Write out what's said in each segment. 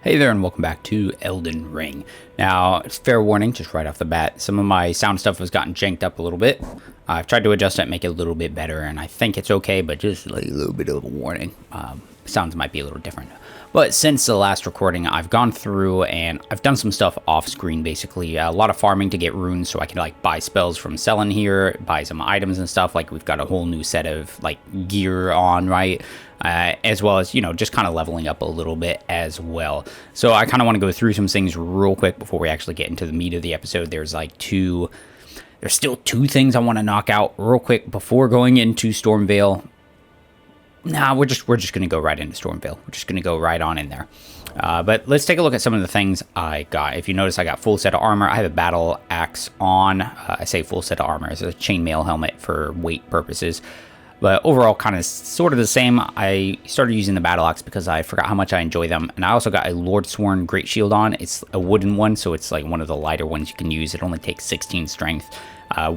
Hey there and welcome back to Elden Ring. Now, it's fair warning, just right off the bat, some of my sound stuff has gotten janked up a little bit. I've tried to adjust it, make it a little bit better, and I think it's okay, but just like a little bit of a warning. Sounds might be a little different. But since the last recording, I've gone through and I've done some stuff off screen, basically. A lot of farming to get runes so I can like buy spells from selling here, buy some items and stuff. Like we've got a whole new set of like gear on, right? As well as, you know, just kind of leveling up a little bit as well. So I kind of want to go through some things real quick before we actually get into the meat of the episode. There's still two things I want to knock out real quick before going into Stormveil. Nah, we're just going to go right into Stormveil. We're just going to go right on in there. But let's take a look at some of the things I got. If you notice, I got full set of armor. I have a battle axe on. I say full set of armor. It's a chainmail helmet for weight purposes. But overall, kind of sort of the same. I started using the battle axe because I forgot how much I enjoy them. And I also got a Lordsworn Great Shield on. It's a wooden one, so it's like one of the lighter ones you can use. It only takes 16 strength.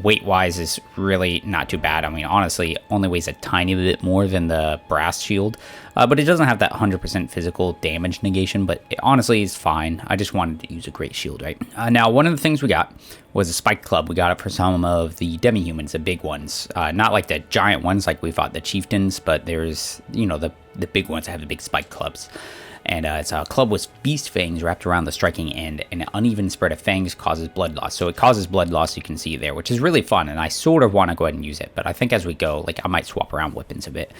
Weight-wise is really not too bad. I mean, honestly, only weighs a tiny bit more than the brass shield. But it doesn't have that 100% physical damage negation, but it honestly is fine. I just wanted to use a great shield, right? Now, one of the things we got was a spike club. We got it for some of the demi-humans, the big ones. Not like the giant ones like we fought the chieftains, but there's, you know, the big ones that have the big spike clubs. And it's a club with beast fangs wrapped around the striking end, and an uneven spread of fangs causes blood loss. So it causes blood loss, you can see there, which is really fun, and I sort of want to go ahead and use it. But I think as we go, like, I might swap around weapons a bit.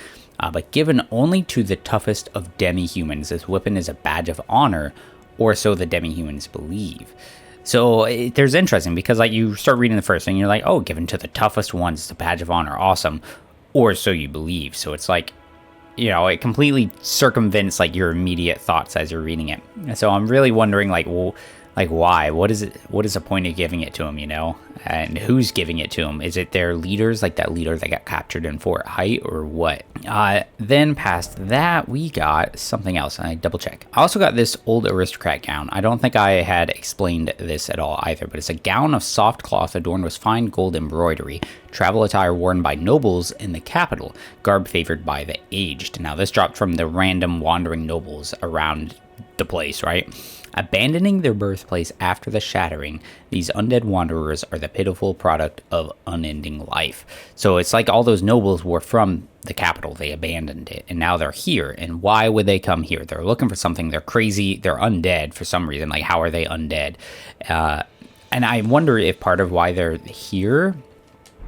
But given only to the toughest of demi-humans, this weapon is a badge of honor, or so the demi-humans believe. So there's interesting, because like you start reading the first thing, you're like, oh, given to the toughest ones, it's a badge of honor, awesome. Or so you believe. So it's like, you know, it completely circumvents like your immediate thoughts as you're reading it. So I'm really wondering, like, well, like why? What is it? What is the point of giving it to them? You know, and who's giving it to them? Is it their leaders, like that leader that got captured in Fort Height, or what? Then past that, we got something else. And I double check. I also got this old aristocrat gown. I don't think I had explained this at all either, but it's a gown of soft cloth adorned with fine gold embroidery. Travel attire worn by nobles in the capital, garb favored by the aged. Now, this dropped from the random wandering nobles around the place, right? Abandoning their birthplace after the shattering, these undead wanderers are the pitiful product of unending life. So it's like all those nobles were from the capital. They abandoned it, and now they're here. And why would they come here? They're looking for something. They're crazy. They're undead for some reason. Like, how are they undead? And I wonder if part of why they're here,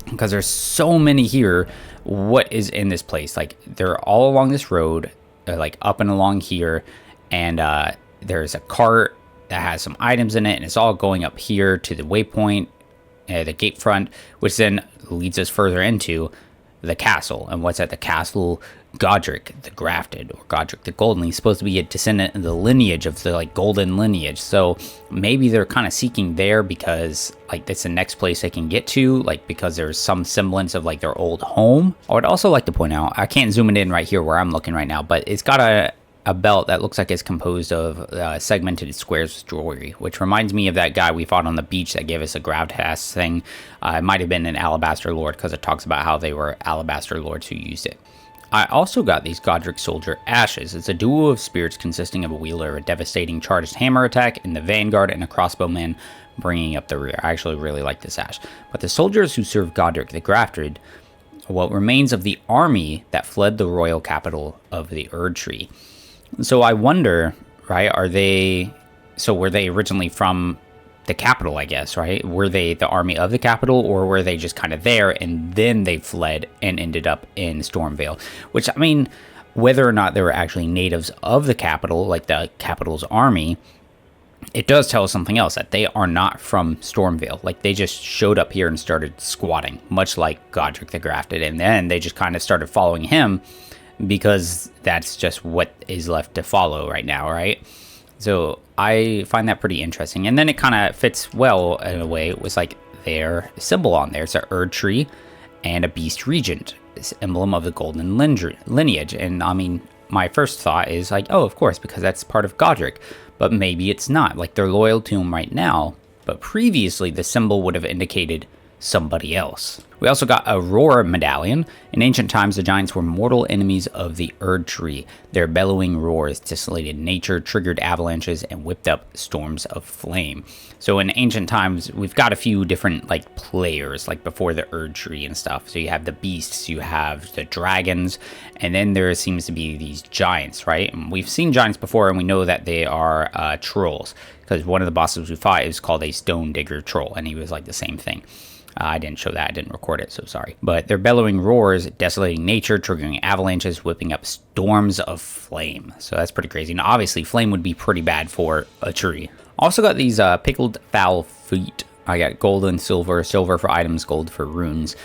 because there's so many here, what is in this place? Like, they're all along this road, like up and along here, and there's a cart that has some items in it, and it's all going up here to the waypoint, the gate front, which then leads us further into the castle. And what's at the castle? Godric the Grafted, or Godric the Golden. He's supposed to be a descendant of the lineage of the like golden lineage. So maybe they're kind of seeking there because like that's the next place they can get to, like because there's some semblance of like their old home. I would also like to point out, I can't zoom it in right here where I'm looking right now, but it's got a belt that looks like it's composed of segmented squares with jewelry, which reminds me of that guy we fought on the beach that gave us a gravitas thing. It might have been an Alabaster Lord, because it talks about how they were Alabaster Lords who used it. I also got these Godric Soldier Ashes. It's a duo of spirits consisting of a wielder, a devastating charged hammer attack in the vanguard, and a crossbowman bringing up the rear. I actually really like this ash. But the soldiers who serve Godric the Grafted are what remains of the army that fled the royal capital of the Erd Tree. So I wonder, right, were they originally from the capital, I guess, right? Were they the army of the capital, or were they just kind of there and then they fled and ended up in Stormveil? Which, I mean, whether or not they were actually natives of the capital, like the capital's army, it does tell us something else, that they are not from Stormveil. Like, they just showed up here and started squatting, much like Godric the Grafted, and then they just kind of started following him, because that's just what is left to follow right now, right? So I find that pretty interesting. And then it kind of fits well in a way. It was like their symbol on there. It's an Erd Tree and a Beast Regent, this emblem of the golden lineage. And I mean, my first thought is like, oh, of course, because that's part of Godric. But maybe it's not. Like, they're loyal to him right now, but previously the symbol would have indicated somebody else. We also got a Roar Medallion. In ancient times, the giants were mortal enemies of the Erd Tree. Their bellowing roars desolated nature, triggered avalanches, and whipped up storms of flame. So in ancient times, we've got a few different like players, like before the Erd Tree and stuff. So you have the beasts, you have the dragons, and then there seems to be these giants, right? And we've seen giants before, and we know that they are trolls, because one of the bosses we fought is called a Stone Digger Troll, and he was like the same thing. I didn't show that, I didn't record it, so sorry. But their bellowing roars, desolating nature, triggering avalanches, whipping up storms of flame. So that's pretty crazy. Now, obviously, flame would be pretty bad for a tree. Also got these pickled fowl feet. I got gold and silver, silver for items, gold for runes.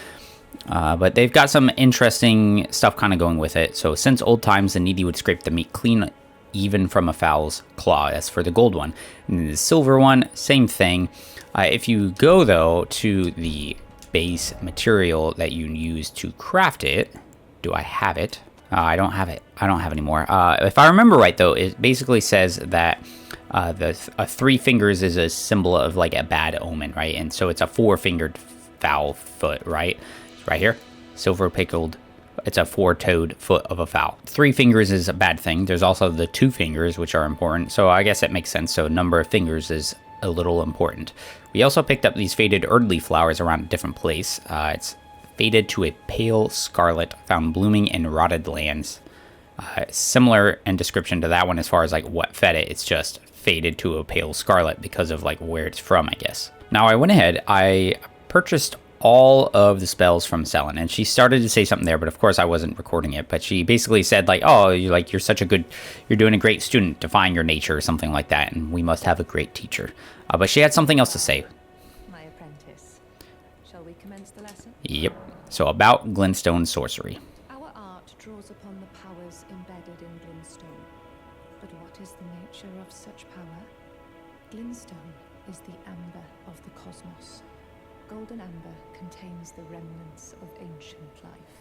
But they've got some interesting stuff kind of going with it. So since old times, the needy would scrape the meat clean even from a fowl's claw. That's for the gold one. And the silver one, same thing. If you go, though, to the base material that you use to craft it, do I have it? I don't have it. I don't have it anymore. If I remember right, though, it basically says that three fingers is a symbol of like a bad omen, right? And so it's a four-fingered fowl foot, right? Right here, silver pickled. It's a four-toed foot of a fowl. 3 fingers is a bad thing. There's also the 2 fingers, which are important. So I guess it makes sense. So number of fingers is a little important. We also picked up these faded Erdly flowers around a different place. It's faded to a pale scarlet, found blooming in rotted lands. Similar in description to that one as far as like what fed it. It's just faded to a pale scarlet because of like where it's from, I guess. Now I went ahead, I purchased all of the spells from Selin, and she started to say something there, but of course I wasn't recording it. But she basically said like, oh, you're such a good, you're doing a great student, defying your nature or something like that, and we must have a great teacher. But she had something else to say. My apprentice, shall we commence the lesson? Yep. So about Glintstone sorcery. Our art draws upon the powers embedded in Glintstone. But what is the nature of such power? Glintstone is the amber of the cosmos. Golden amber contains the remnants of ancient life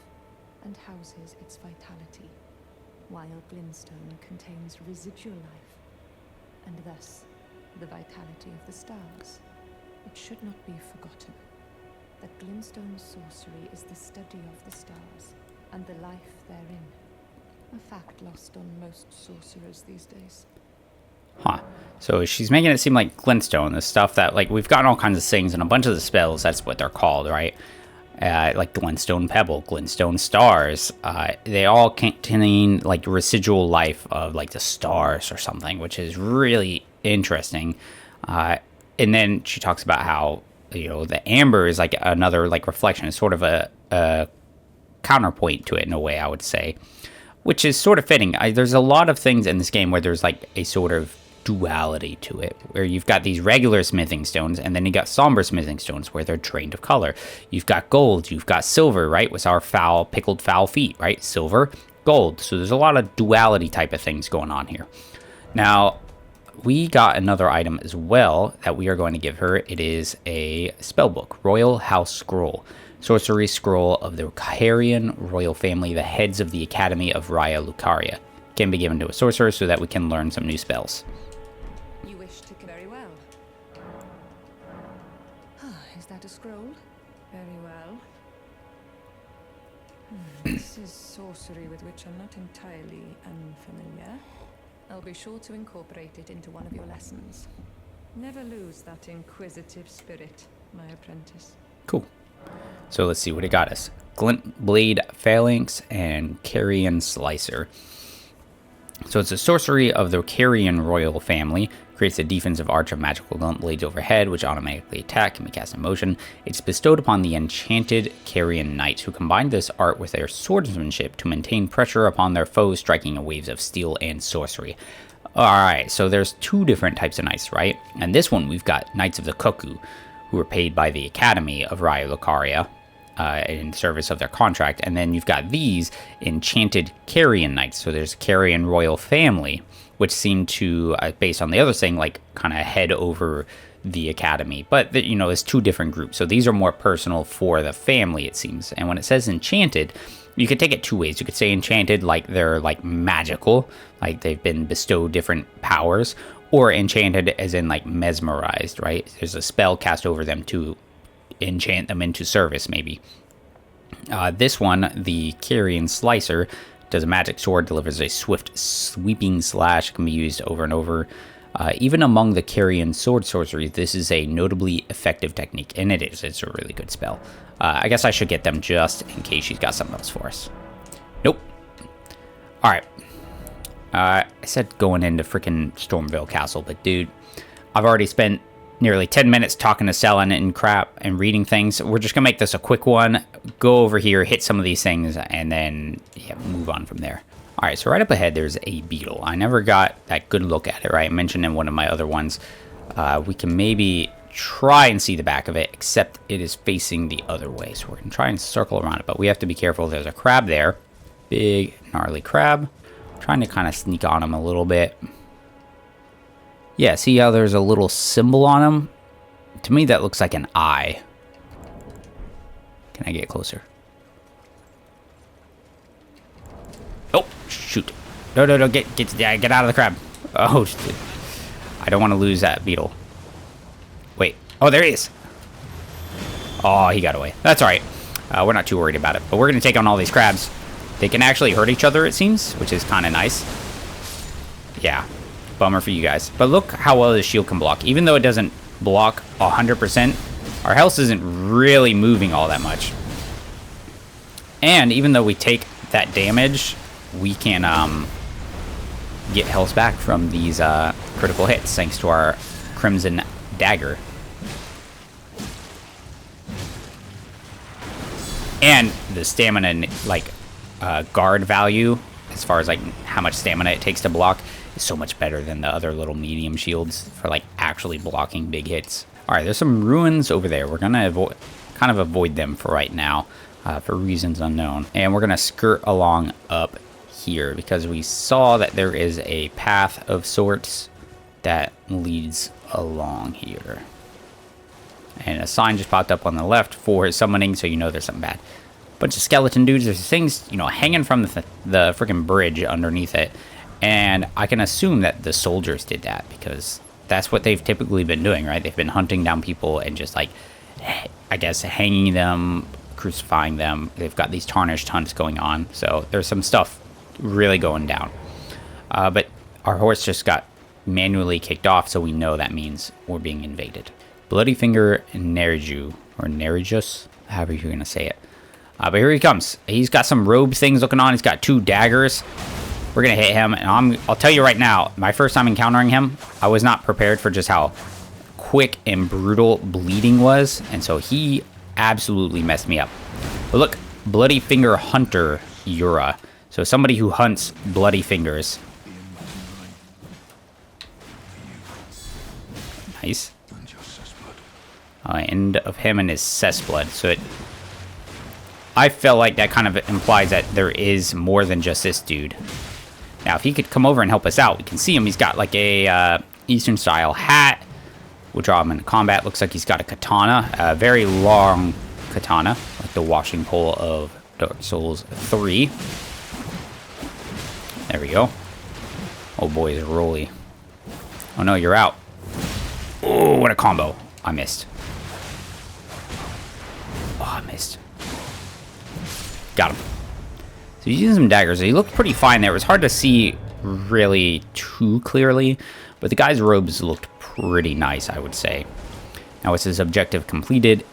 and houses its vitality, while Glintstone contains residual life, and thus the vitality of the stars. It should not be forgotten that Glintstone sorcery is the study of the stars and the life therein, a fact lost on most sorcerers these days. Huh. So she's making it seem like Glintstone, the stuff that, like, we've gotten all kinds of things, and a bunch of the spells, that's what they're called, right? Like Glintstone Pebble, Glintstone Stars. They all contain, like, residual life of, like, the stars or something, which is really interesting. And then she talks about how, you know, the amber is, like, another, like, reflection. It's sort of a counterpoint to it, in a way, I would say. Which is sort of fitting. There's a lot of things in this game where there's, like, a sort of duality to it, where you've got these regular smithing stones, and then you got somber smithing stones where they're drained of color. You've got gold, you've got silver, right, with our pickled fowl feet, right? Silver, gold. So there's a lot of duality type of things going on here. Now, we got another item as well that we are going to give her. It is a spell book, Royal House Scroll. Sorcery Scroll of the Carian royal family, the heads of the Academy of Raya Lucaria. Can be given to a sorcerer so that we can learn some new spells. You wish to very well. Is that a scroll? Very well. This is sorcery with which I'm not entirely unfamiliar. I'll be sure to incorporate it into one of your lessons. Never lose that inquisitive spirit, my apprentice. Cool. So let's see what it got us. Glint Blade Phalanx and Carian Slicer. So it's a sorcery of the Carian royal family. Creates a defensive arch of magical glint blades overhead, which automatically attack and be cast in motion. It's bestowed upon the enchanted Carian knights, who combine this art with their swordsmanship to maintain pressure upon their foes, striking in waves of steel and sorcery. Alright, so there's 2 different types of knights, right? And this one, we've got Knights of the Cuckoo, who are paid by the Academy of Raya Lucaria in service of their contract. And then you've got these enchanted Carian knights. So there's a Carian royal family, which seem to, based on the other thing, like kind of head over the Academy. But, you know, it's 2 different groups. So these are more personal for the family, it seems. And when it says enchanted, you could take it 2 ways. You could say enchanted like they're like magical, like they've been bestowed different powers, or enchanted as in like mesmerized, right? There's a spell cast over them to enchant them into service, maybe. This one, the Carrion Slicer, does a magic sword, delivers a swift sweeping slash, can be used over and over. Even among the Carrion sword sorceries, this is a notably effective technique, and it is. It's a really good spell. I guess I should get them just in case she's got something else for us. Nope. Alright. I said going into freaking Stormveil Castle, but dude, I've already spent nearly 10 minutes talking to Selene and crap and reading things. We're just gonna make this a quick one. Go over here, hit some of these things, and then yeah, move on from there. All right, so right up ahead, there's a beetle. I never got that good look at it, right? I mentioned in one of my other ones. We can maybe try and see the back of it, except it is facing the other way. So we're gonna try and circle around it, but we have to be careful. There's a crab there. Big, gnarly crab. Trying to kind of sneak on him a little bit. Yeah, see how there's a little symbol on him? To me, that looks like an eye. Can I get closer? Oh, shoot. No, get out of the crab. Oh, shit. I don't want to lose that beetle. Wait. Oh, there he is. Oh, he got away. That's all right. We're not too worried about it. But we're going to take on all these crabs. They can actually hurt each other, it seems, which is kind of nice. Yeah. Bummer for you guys. But look how well this shield can block. Even though it doesn't block 100%, our health isn't really moving all that much. And even though we take that damage, we can get health back from these critical hits thanks to our Crimson Dagger. And the stamina, like, guard value, as far as like how much stamina it takes to block, is so much better than the other little medium shields for like actually blocking big hits. All right, there's some ruins over there. We're gonna avoid them for right now, for reasons unknown, and we're gonna skirt along up here because we saw that there is a path of sorts that leads along here, and a sign just popped up on the left for summoning, so you know there's something bad. Bunch of skeleton dudes. There's things, you know, hanging from the freaking bridge underneath it, and I can assume that the soldiers did that because that's what they've typically been doing, right? They've been hunting down people and just like, I guess, hanging them, crucifying them. They've got these tarnished hunts going on, so there's some stuff really going down. But our horse just got manually kicked off, so we know that means we're being invaded. Bloody Finger Nerijus, or Nerijus, however you're gonna say it. But here he comes. He's got some robe things looking on. He's got 2 daggers. We're going to hit him. And I'll tell you right now, my first time encountering him, I was not prepared for just how quick and brutal bleeding was. And so he absolutely messed me up. But look, Bloody Finger Hunter Yura. So somebody who hunts bloody fingers. Nice. End of him and his cessblood. So I felt like that kind of implies that there is more than just this dude. Now, if he could come over and help us out, we can see him. He's got like a Eastern-style hat. We'll draw him into combat. Looks like he's got a katana, a very long katana, like the washing pole of Dark Souls 3. There we go. Oh boy, is rolly. Oh no, you're out. Oh, what a combo. I missed. Oh, I missed. Got him. So he's using some daggers. He looked pretty fine there. It was hard to see really too clearly, but the guy's robes looked pretty nice, I would say. Now, with his objective completed,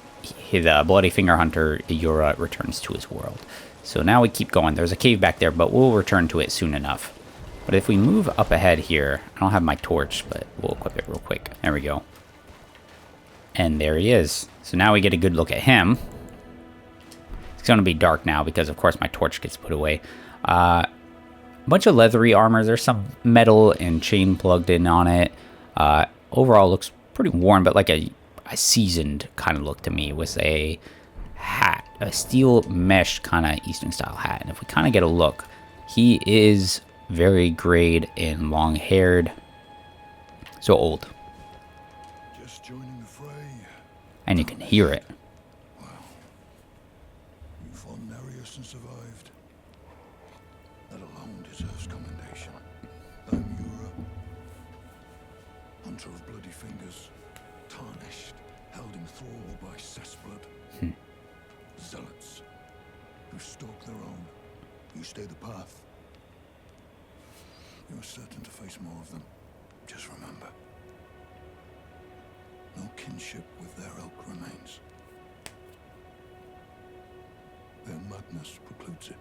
the Bloody Finger Hunter Yura returns to his world. So now we keep going. There's a cave back there, but we'll return to it soon enough. But if we move up ahead here, I don't have my torch, but we'll equip it real quick. There we go. And there he is. So now we get a good look at him. It's going to be dark now because, of course, my torch gets put away. A bunch of leathery armor. There's some metal and chain plugged in on it. Overall, looks pretty worn, but like a seasoned kind of look to me. With a hat, a steel mesh kind of Eastern-style hat. And if we kind of get a look, he is very grayed and long-haired. So old. Just joining the fray. And you can hear it. Nerijus and survived. That alone deserves commendation. I'm Yura, hunter of bloody fingers, tarnished, held in thrall by cessblood. Zealots, who stalk their own. You stay the path. You're certain to face more of them. Just remember, no kinship with their ilk remains. Their madness precludes it.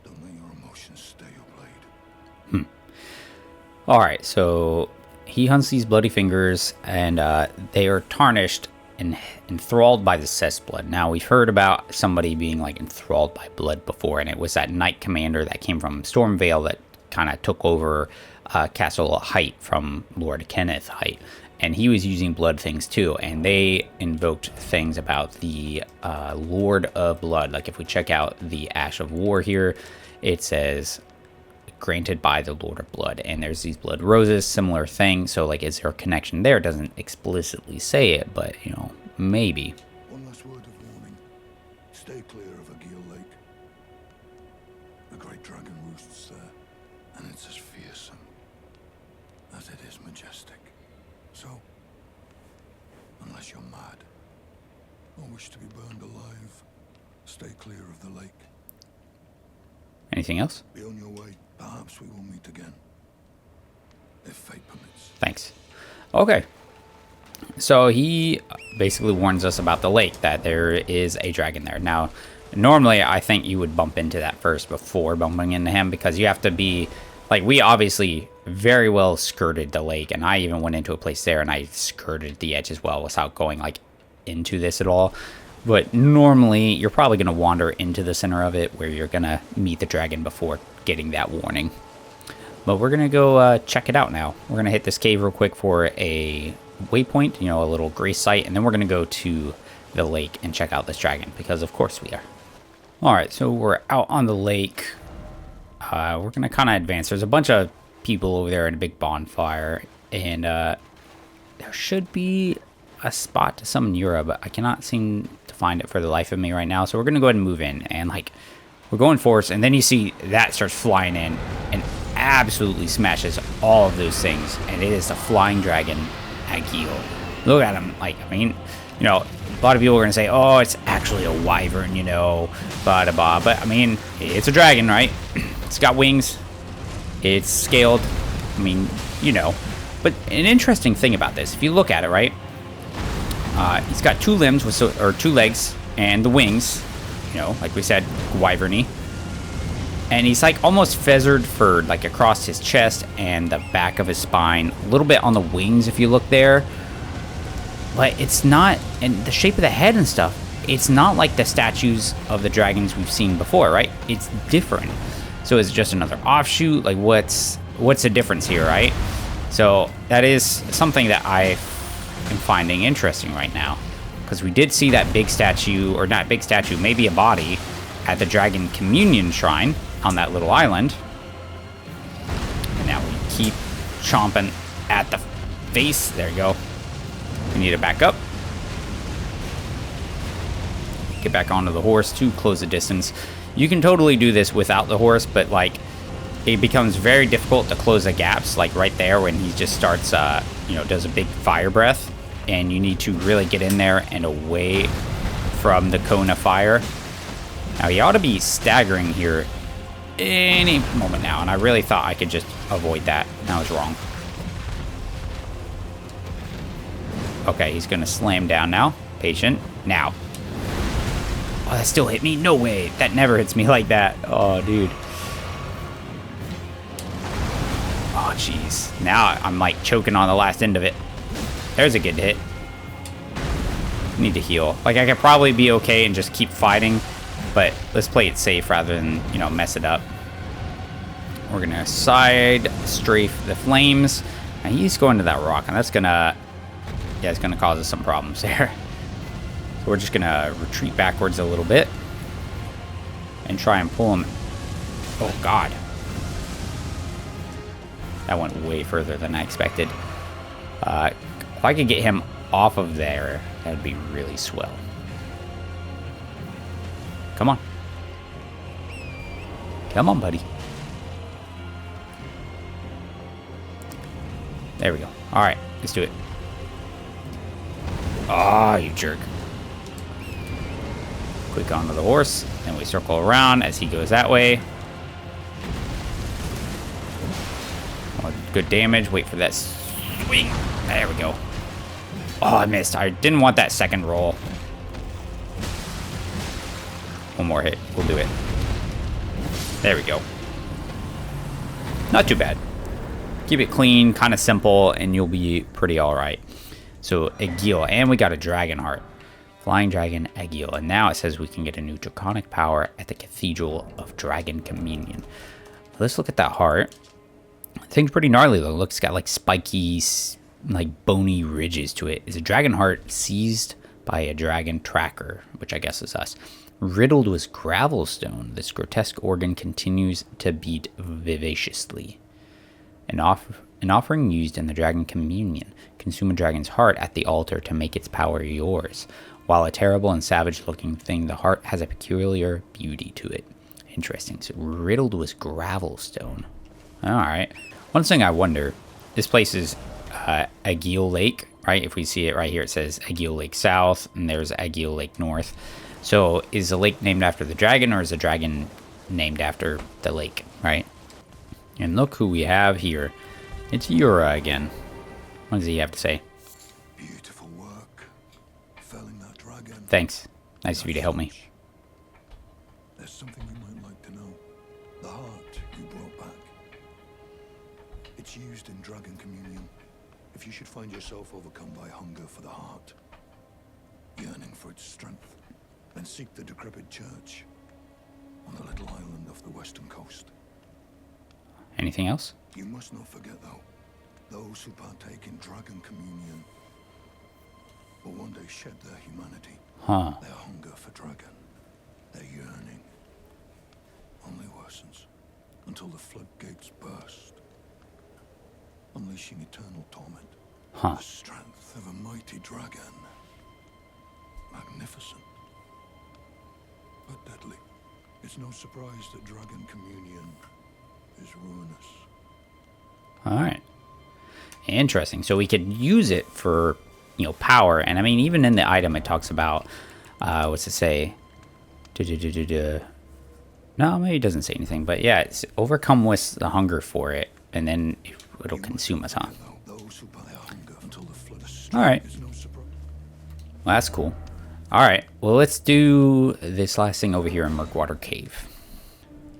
Don't let your emotions stay your blade. Alright, so he hunts these bloody fingers, and they are tarnished and enthralled by the cess blood. Now, we've heard about somebody being like enthralled by blood before, and it was that knight commander that came from Stormveil that kind of took over Castle Height from Lord Kenneth Height. And he was using blood things too, and they invoked things about the Lord of Blood. Like if we check out the Ash of War here, it says granted by the Lord of Blood, and there's these blood roses, similar thing. So like, is there a connection there? It doesn't explicitly say it, but you know, maybe. One last word of warning. Stay clear of Argheel Lake. The great dragon roosts there, and it's as fearsome as it is majestic. So, unless you're mad or wish to be burned alive, stay clear of the lake. Anything else? Be on your way. Perhaps we will meet again, if fate permits. Thanks. Okay. So he basically warns us about the lake, that there is a dragon there. Now, normally I think you would bump into that first before bumping into him, because you have to be, like, we obviously very well skirted the lake, and I even went into a place there and I skirted the edge as well without going like into this at all. But normally you're probably going to wander into the center of it, where you're going to meet the dragon before getting that warning. But we're going to go check it out now. We're going to hit this cave real quick for a waypoint, you know, a little grace site, and then we're going to go to the lake and check out this dragon, because of course we are. Alright, so we're out on the lake. We're going to kind of advance. There's a bunch of people over there in a big bonfire, and there should be a spot to summon Yura, but I cannot seem to find it for the life of me right now. So we're going to go ahead and move in, and like, we're going force, and then you see that starts flying in and absolutely smashes all of those things, and it is the flying dragon Argheel. Look at him. Like, I mean, you know, a lot of people are going to say, oh, it's actually a wyvern, you know, blah, blah, blah. But I mean, it's a dragon, right? It's got wings. It's scaled. I mean, you know. But an interesting thing about this, if you look at it, right? He's got two limbs, or two legs, and the wings, you know, like we said, wyverny. And he's like almost feathered furred, like across his chest and the back of his spine. A little bit on the wings if you look there. But it's not, and the shape of the head and stuff, it's not like the statues of the dragons we've seen before, right? It's different. So is it just another offshoot? Like, what's the difference here, right? So that is something that I am finding interesting right now, because we did see that big statue, or not big statue, maybe a body, at the Dragon Communion Shrine on that little island. And now we keep chomping at the face. There you go. We need to back up. Get back onto the horse to close the distance. You can totally do this without the horse, but like, it becomes very difficult to close the gaps, like right there when he just starts, you know, does a big fire breath, and you need to really get in there and away from the cone of fire. Now, he ought to be staggering here any moment now, and I really thought I could just avoid that, and I was wrong. Okay, he's gonna slam down now. Patient. Now. Oh, that still hit me? No way. That never hits me like that. Oh, dude. Oh, jeez. Now I'm like choking on the last end of it. There's a good hit. Need to heal. Like, I could probably be okay and just keep fighting, but let's play it safe rather than, you know, mess it up. We're gonna side strafe the flames, and he's going to that rock, and that's gonna, yeah, it's gonna cause us some problems there. So we're just gonna retreat backwards a little bit and try and pull him. Oh God, that went way further than I expected. If I could get him off of there, that'd be really swell. Come on. Come on, buddy. There we go. All right, let's do it. Oh, you jerk. Click onto the horse, and we circle around as he goes that way. Oh, good damage. Wait for that swing. There we go. Oh, I missed. I didn't want that second roll. One more hit. We'll do it. There we go. Not too bad. Keep it clean, kind of simple, and you'll be pretty alright. So, Argheel. And we got a dragon heart. Flying Dragon Argheel. And now it says we can get a new draconic power at the Cathedral of Dragon Communion. Let's look at that heart. Thing's pretty gnarly though. Looks got like spiky, like bony ridges to it. Is a dragon heart seized by a dragon tracker, which I guess is us. Riddled with gravelstone, this grotesque organ continues to beat vivaciously. An offering used in the Dragon Communion. Consume a dragon's heart at the altar to make its power yours. While a terrible and savage-looking thing, the heart has a peculiar beauty to it. Interesting. So riddled with gravelstone. Alright. One thing I wonder, this place is Argheel Lake, right? If we see it right here, it says Argheel Lake South, and there's Argheel Lake North. So is the lake named after the dragon, or is the dragon named after the lake, right? And look who we have here. It's Yura again. What does he have to say? Beautiful work. Felling that dragon. Thanks. Nice of you to help me. There's something you might like to know. The heart you brought back. It's used in Dragon Communion. If you should find yourself overcome by hunger for the heart, yearning for its strength, then seek the decrepit church on the little island off the western coast. Anything else? You must not forget, though, those who partake in Dragon Communion will one day shed their humanity. Huh. Their hunger for dragon, their yearning, only worsens until the floodgates burst, unleashing eternal torment. Huh. The strength of a mighty dragon. Magnificent, but deadly. It's no surprise that Dragon Communion is ruinous. Alright. Interesting. So we could use it for, you know, power. And I mean, even in the item, it talks about, what's it say? No, maybe it doesn't say anything. But yeah, it's overcome with the hunger for it. And then it'll consume us, huh? Alright. Well, that's cool. Alright, well, let's do this last thing over here in Murkwater Cave.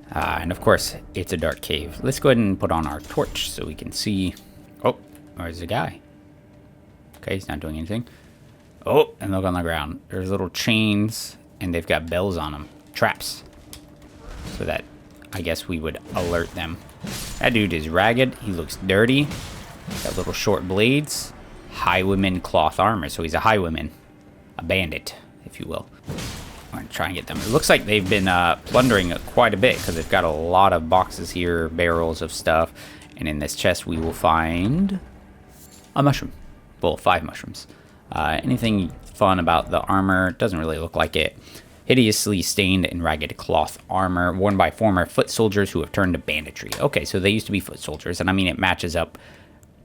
And of course, it's a dark cave. Let's go ahead and put on our torch so we can see. Oh, there's a guy. Okay, he's not doing anything. Oh, and look on the ground. There's little chains, and they've got bells on them. Traps. So that, I guess we would alert them. That dude is ragged. He looks dirty. Got little short blades. Highwayman cloth armor. So he's a highwayman. A bandit, if you will. I'm gonna try and get them. It looks like they've been plundering quite a bit because they've got a lot of boxes here, barrels of stuff. And in this chest we will find a mushroom. Well, 5 mushrooms. Anything fun about the armor? Doesn't really look like it. Hideously stained and ragged cloth armor worn by former foot soldiers who have turned to banditry. Okay, so they used to be foot soldiers, and I mean it matches up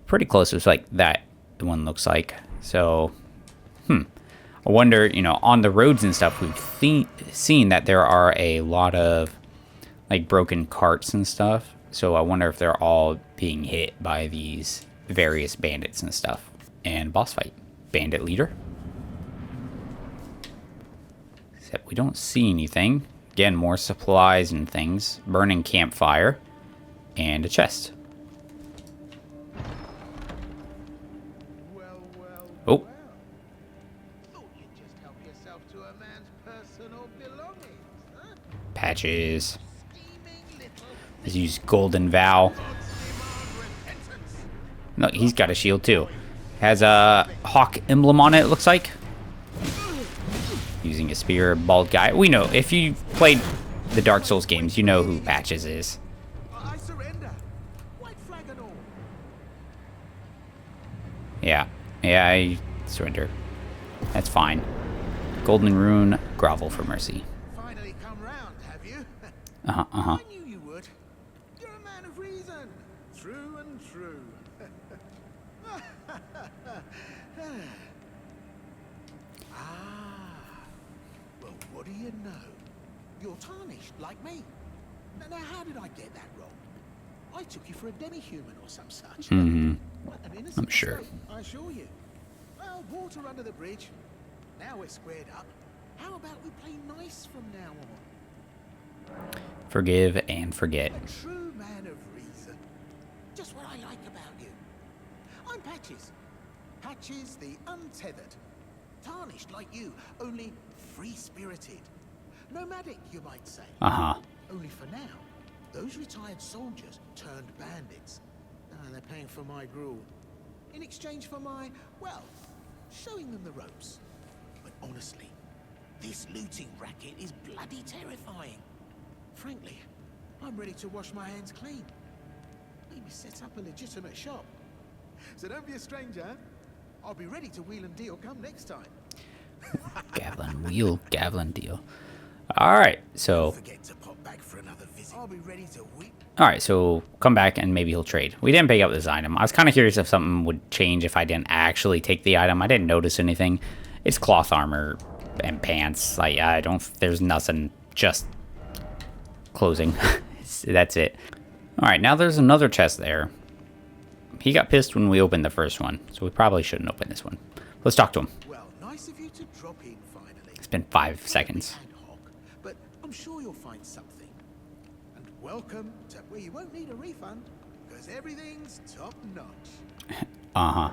pretty close. It's like that one looks like. So, I wonder, you know, on the roads and stuff, we've seen that there are a lot of, like, broken carts and stuff. So I wonder if they're all being hit by these various bandits and stuff. And boss fight. Bandit leader. Except we don't see anything. Again, more supplies and things. Burning campfire. And a chest. Oh. Patches. Let's use Golden Vow. No, he's got a shield too. Has a hawk emblem on it, it looks like. Using a spear, bald guy. We know, if you played the Dark Souls games, you know who Patches is. Yeah, I surrender. That's fine. Golden Rune, grovel for mercy. I knew you would. You're a man of reason. True and true. Well, what what do you know? You're tarnished, like me. Now, how did I get that wrong? I took you for a demi-human or some such. Mm-hmm. An innocent I'm sure. mistake, I assure you. Well, water under the bridge. Now we're squared up. How about we play nice from now on? Forgive and forget. A true man of reason. Just what I like about you. I'm Patches. Patches the untethered. Tarnished like you, only free-spirited. Nomadic, you might say. Uh-huh. Only for now, those retired soldiers turned bandits. They're paying for my gruel. In exchange for my, well, showing them the ropes. But honestly, this looting racket is bloody terrifying. Frankly, I'm ready to wash my hands clean. Maybe set up a legitimate shop. So don't be a stranger. I'll be ready to wheel and deal come next time. Gavlin wheel, Gavlin deal. Alright, so... Forget to pop back for another visit. I'll be ready to whip. Alright, so come back and maybe he'll trade. We didn't pick up this item. I was kind of curious if something would change if I didn't actually take the item. I didn't notice anything. It's cloth armor and pants. Like, I don't... There's nothing, just clothing. That's it. Alright, now there's another chest there. He got pissed when we opened the first one, so we probably shouldn't open this one. Let's talk to him. Well, nice of you to drop in finally. It's been 5 seconds. Ad hoc, but I'm sure you'll find something. And welcome to where you won't need a refund, because everything's top notch. Uh-huh.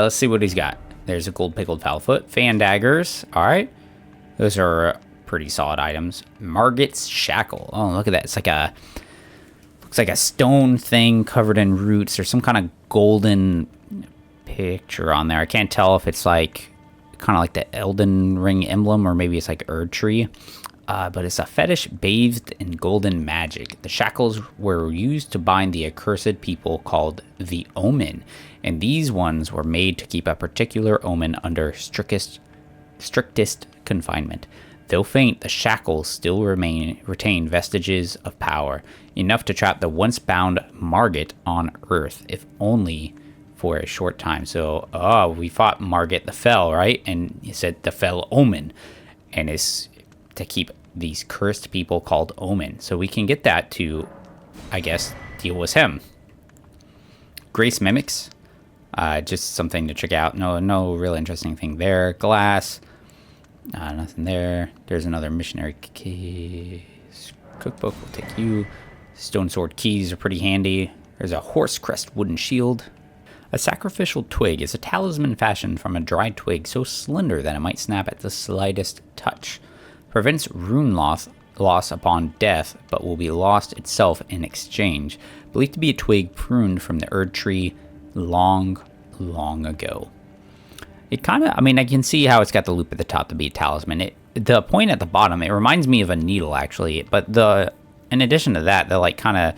Let's see what he's got. There's a gold pickled foulfoot. Fan daggers. Alright. Those are pretty solid items. Margit's shackle. Oh, look at that. It's like a... Looks like a stone thing covered in roots. There's some kind of golden picture on there. I can't tell if it's like kind of like the Elden Ring emblem or maybe it's like Erd Tree. But it's a fetish bathed in golden magic. The shackles were used to bind the accursed people called the Omen. And these ones were made to keep a particular omen under strictest confinement. Though faint, the shackles still retain vestiges of power, enough to trap the once-bound Margit on Earth, if only for a short time. So, we fought Margit the Fell, right? And he said the Fell Omen, and it's to keep these cursed people called Omen. So we can get that to, I guess, deal with him. Grace Mimics, just something to check out. No real interesting thing there. Glass. Nothing there. There's another missionary case. Cookbook. We'll take you. Stone sword keys are pretty handy. There's a horse crest wooden shield. A sacrificial twig is a talisman fashioned from a dried twig so slender that it might snap at the slightest touch. Prevents rune loss upon death, but will be lost itself in exchange. Believed to be a twig pruned from the Erd Tree long ago. It kind of, I mean, I can see how it's got the loop at the top to be a talisman. The point at the bottom, it reminds me of a needle, actually. But in addition to that, the like kind of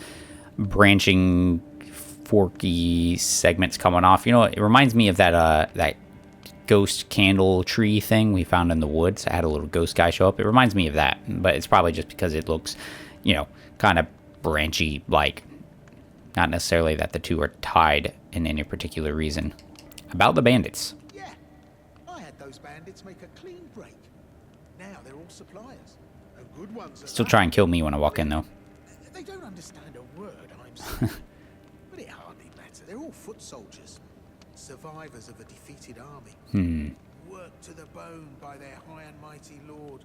branching, forky segments coming off. You know, it reminds me of that ghost candle tree thing we found in the woods. I had a little ghost guy show up. It reminds me of that, but it's probably just because it looks, you know, kind of branchy, like not necessarily that the two are tied in any particular reason. About the bandits. Those bandits make a clean break. Now they're all suppliers. And good ones. Still try and kill me when I walk in, though. They don't understand a word I'm saying. But it hardly matters. They're all foot soldiers. Survivors of a defeated army. Worked to the bone by their high and mighty lord.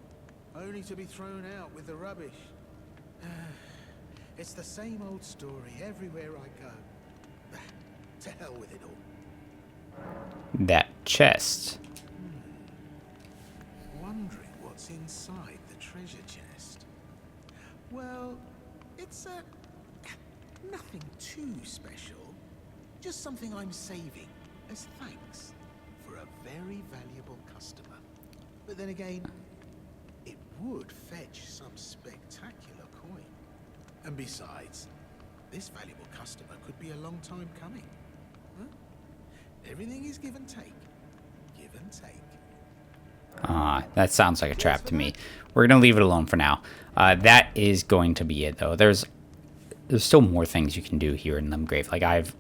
Only to be thrown out with the rubbish. It's the same old story everywhere I go. To hell with it all. That chest. Wondering what's inside the treasure chest. Well, it's nothing too special. Just something I'm saving as thanks for a very valuable customer. But then again, it would fetch some spectacular coin. And besides, this valuable customer could be a long time coming. Huh? Everything is give and take. Give and take. That sounds like a trap to me. We're going to leave it alone for now. That is going to be it, though. There's still more things you can do here in Limgrave. Like, I've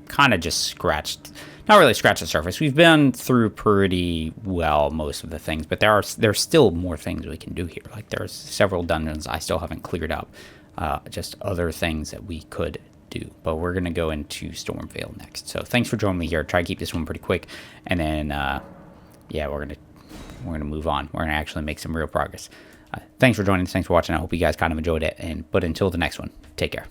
kind of just scratched, not really scratched the surface. We've been through pretty well most of the things, but there's still more things we can do here. Like there's several dungeons I still haven't cleared up, just other things that we could do. But we're gonna go into Stormveil next. So thanks for joining me here. Try to keep this one pretty quick, and then yeah, we're gonna move on. We're gonna actually make some real progress. Thanks for joining. Thanks for watching. I hope you guys kind of enjoyed it. But until the next one, take care.